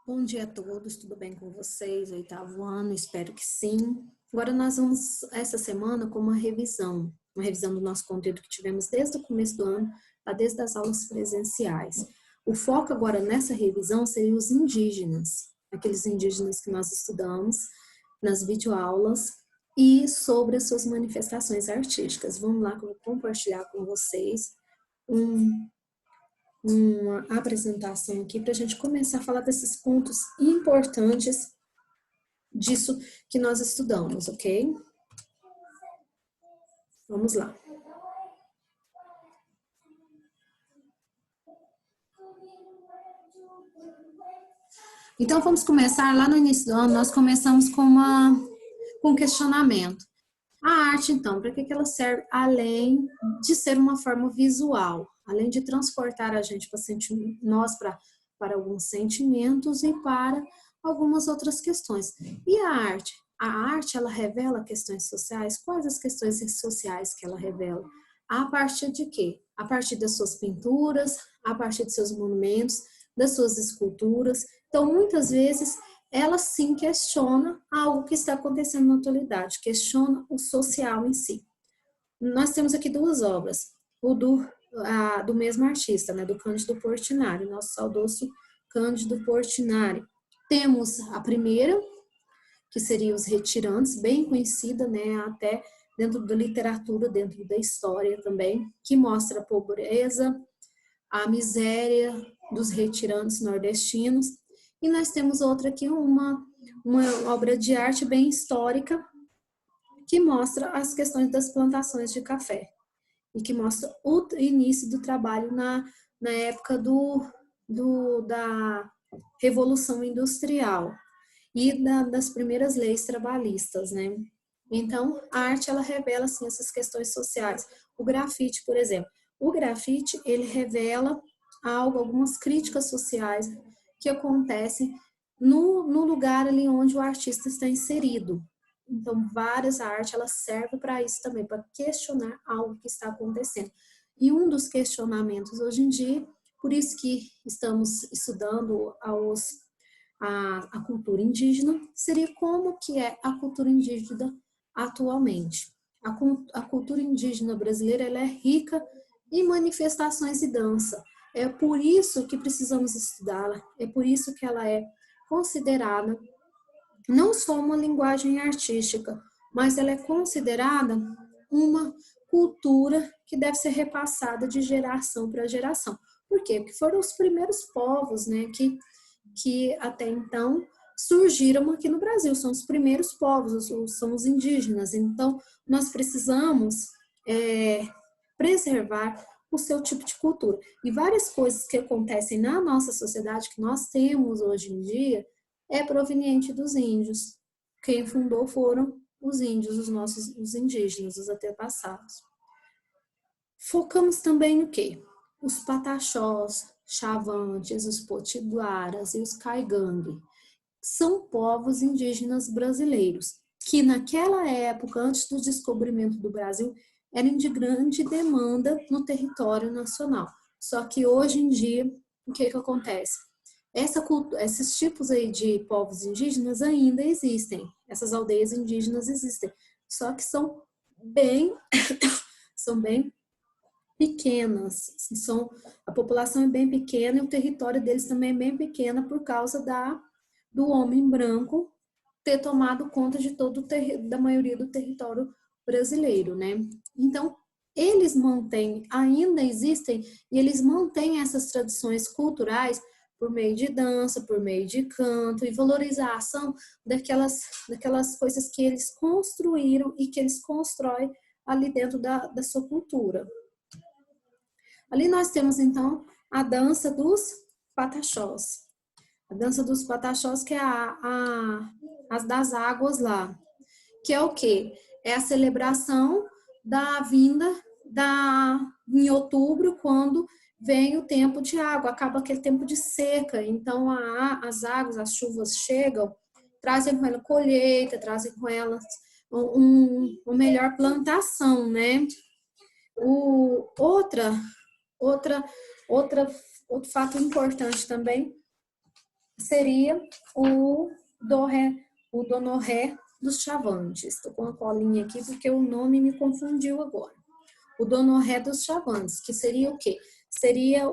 Bom dia a todos, tudo bem com vocês? Oitavo ano, espero que sim. Agora nós vamos, essa semana, com uma revisão do nosso conteúdo que tivemos desde o começo do ano, desde as aulas presenciais. O foco agora nessa revisão seria os indígenas, aqueles indígenas que nós estudamos nas videoaulas e sobre as suas manifestações artísticas. Vamos lá que eu vou compartilhar com vocês um uma apresentação aqui para a gente começar a falar desses pontos importantes disso que nós estudamos, ok? Vamos lá. Então, vamos começar lá no início do ano, nós começamos com um questionamento. A arte, então, para que ela serve? Além de ser uma forma visual, além de transportar a gente para alguns sentimentos e para algumas outras questões. E a arte? A arte, ela revela questões sociais? Quais as questões sociais que ela revela? A partir de quê? A partir das suas pinturas, a partir de seus monumentos, das suas esculturas. Então, muitas vezes, ela sim questiona algo que está acontecendo na atualidade, questiona o social em si. Nós temos aqui duas obras, do mesmo artista, né, do Cândido Portinari, nosso saudoso Cândido Portinari. Temos a primeira, que seria Os Retirantes, bem conhecida, né, até dentro da literatura, dentro da história também, que mostra a pobreza, a miséria dos retirantes nordestinos. E nós temos outra aqui, uma obra de arte bem histórica, que mostra as questões das plantações de café e que mostra o início do trabalho na época da Revolução Industrial e das primeiras leis trabalhistas, né? Então, a arte, ela revela, assim, essas questões sociais. O grafite, por exemplo. O grafite, ele revela algumas críticas sociais que acontecem no lugar ali onde o artista está inserido. Então, várias artes, ela serve para isso também, para questionar algo que está acontecendo. E um dos questionamentos hoje em dia, por isso que estamos estudando a cultura indígena, seria como que é a cultura indígena atualmente. A cultura indígena brasileira, ela é rica em manifestações e dança. É por isso que precisamos estudá-la, é por isso que ela é considerada não só uma linguagem artística, mas ela é considerada uma cultura que deve ser repassada de geração para geração. Por quê? Porque foram os primeiros povos, né, que até então surgiram aqui no Brasil, são os primeiros povos, são os indígenas. Então, nós precisamos preservar o seu tipo de cultura. E várias coisas que acontecem na nossa sociedade, que nós temos hoje em dia, é proveniente dos índios. Quem fundou foram os índios, os indígenas, os antepassados. Focamos também no quê? Os pataxós, chavantes, os potiguaras e os caigangue. São povos indígenas brasileiros, que naquela época, antes do descobrimento do Brasil, eram de grande demanda no território nacional. Só que hoje em dia, o que acontece? Esses tipos aí de povos indígenas ainda existem, essas aldeias indígenas existem, só que bem, são bem pequenas, a população é bem pequena e o território deles também é bem pequena por causa do homem branco ter tomado conta de da maioria do território brasileiro, né? Então, eles ainda existem, e eles mantêm essas tradições culturais por meio de dança, por meio de canto e valorização daquelas coisas que eles construíram e que eles constroem ali dentro da sua cultura. Ali nós temos, então, a dança dos pataxós. A dança dos pataxós, que é as das águas lá. Que é o quê? É a celebração da vinda em outubro, quando vem o tempo de água, acaba aquele tempo de seca. Então, as águas, as chuvas chegam, trazem com ela colheita, trazem com elas uma melhor plantação, né? Outra, outro fato importante também seria o Donoré dos Chavantes. Estou com uma colinha aqui porque o nome me confundiu agora. O Donoré dos Chavantes, que seria o quê? Seria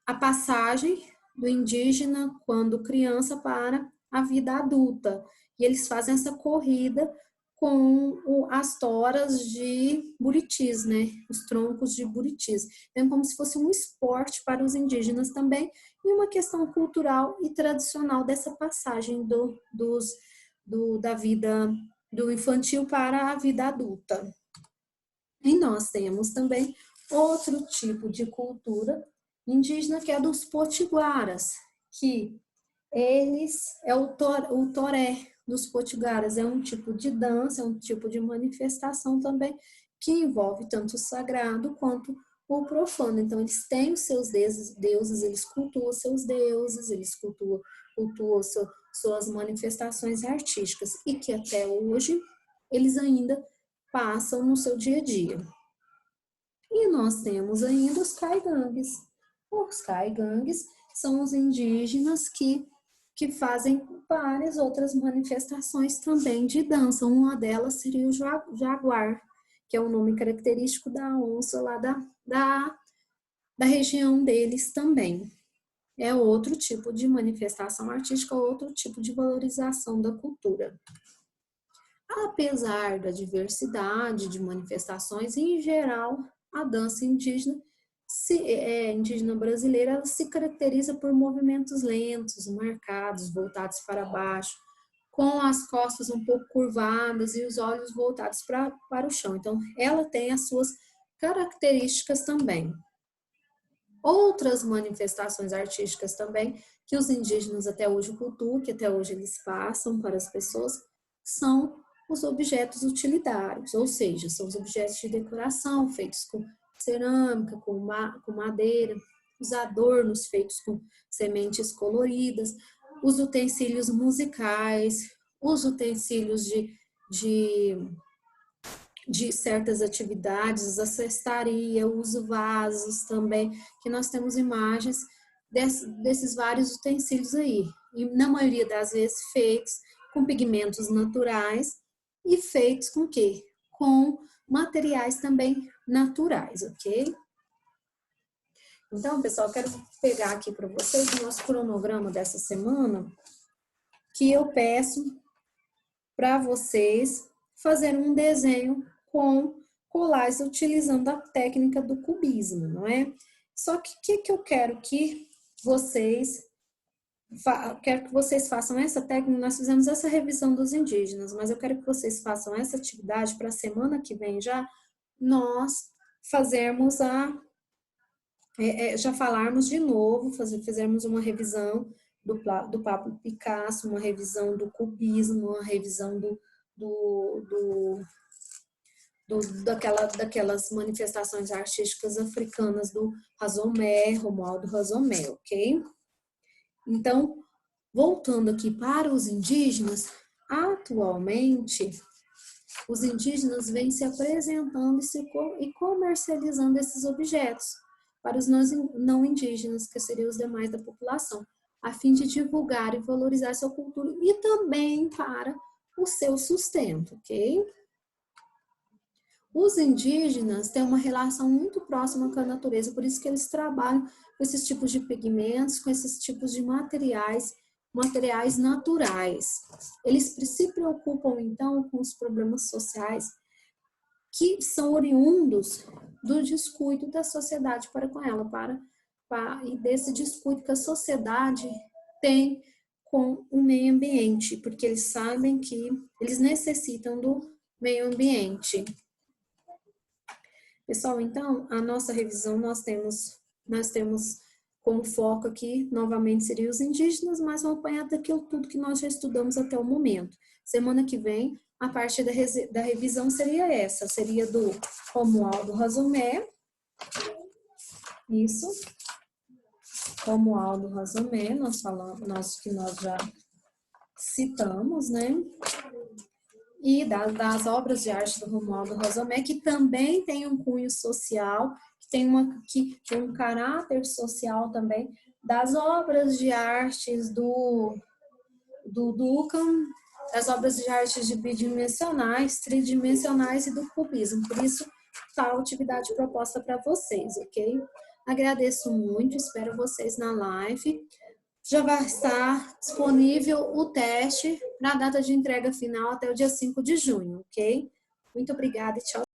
a passagem do indígena quando criança para a vida adulta. E eles fazem essa corrida com as toras de buritis, né? Os troncos de buritis. Então, como se fosse um esporte para os indígenas também e uma questão cultural e tradicional dessa passagem da vida do infantil para a vida adulta. E nós temos também outro tipo de cultura indígena, que é dos potiguaras, que eles é o toré dos potiguaras, é um tipo de dança, é um tipo de manifestação também que envolve tanto o sagrado quanto o profano. Então eles têm os seus deuses, eles cultuam seus deuses, eles cultuam suas manifestações artísticas e que até hoje eles ainda passam no seu dia a dia. E nós temos ainda os caigangues. Os caigangues são os indígenas que fazem várias outras manifestações também de dança. Uma delas seria o jaguar, que é o nome característico da onça lá da região deles também. É outro tipo de manifestação artística, outro tipo de valorização da cultura. Apesar da diversidade de manifestações, em geral, a dança indígena brasileira, ela se caracteriza por movimentos lentos, marcados, voltados para baixo, com as costas um pouco curvadas e os olhos voltados para o chão. Então, ela tem as suas características também. Outras manifestações artísticas também, que os indígenas até hoje cultuam, que até hoje eles passam para as pessoas, são os objetos utilitários, ou seja, são os objetos de decoração feitos com cerâmica, com madeira, os adornos feitos com sementes coloridas, os utensílios musicais, os utensílios de certas atividades, a cestaria, os vasos também, que nós temos imagens desses vários utensílios aí, e na maioria das vezes feitos com pigmentos naturais e feitos com o quê? Com materiais também naturais, ok? Então, pessoal, eu quero pegar aqui para vocês o nosso cronograma dessa semana, que eu peço para vocês fazerem um desenho com colagens utilizando a técnica do cubismo, não é? Só que o que eu quero que vocês façam essa técnica. Nós fizemos essa revisão dos indígenas, mas eu quero que vocês façam essa atividade para a semana que vem já nós fazermos já falarmos de novo, fizermos uma revisão do Pablo Picasso, uma revisão do cubismo, uma revisão daquelas manifestações artísticas africanas do Razomé, Romualdo Razomé, ok? Então, voltando aqui para os indígenas, atualmente, os indígenas vêm se apresentando e comercializando esses objetos para os não indígenas, que seriam os demais da população, a fim de divulgar e valorizar sua cultura e também para o seu sustento, ok? Os indígenas têm uma relação muito próxima com a natureza, por isso que eles trabalham com esses tipos de pigmentos, com esses tipos de materiais naturais. Eles se preocupam, então, com os problemas sociais que são oriundos do descuido da sociedade para com ela, e desse descuido que a sociedade tem com o meio ambiente, porque eles sabem que eles necessitam do meio ambiente. Pessoal, então, a nossa revisão nós temos como foco aqui, novamente, seria os indígenas, mas um apanhado daquilo tudo que nós já estudamos até o momento. Semana que vem, a parte da revisão seria essa, seria do Romualdo Razomé, isso, Romualdo Razomé, que nós já citamos, né? E das obras de arte do Romualdo Razomé, que também tem um cunho social, que tem uma que tem um caráter social também, das obras de artes do Duncan, das obras de artes de bidimensionais, tridimensionais e do cubismo. Por isso, tal atividade proposta para vocês, ok? Agradeço muito, espero vocês na live. Já vai estar disponível o teste na data de entrega final até o dia 5 de junho, ok? Muito obrigada e tchau.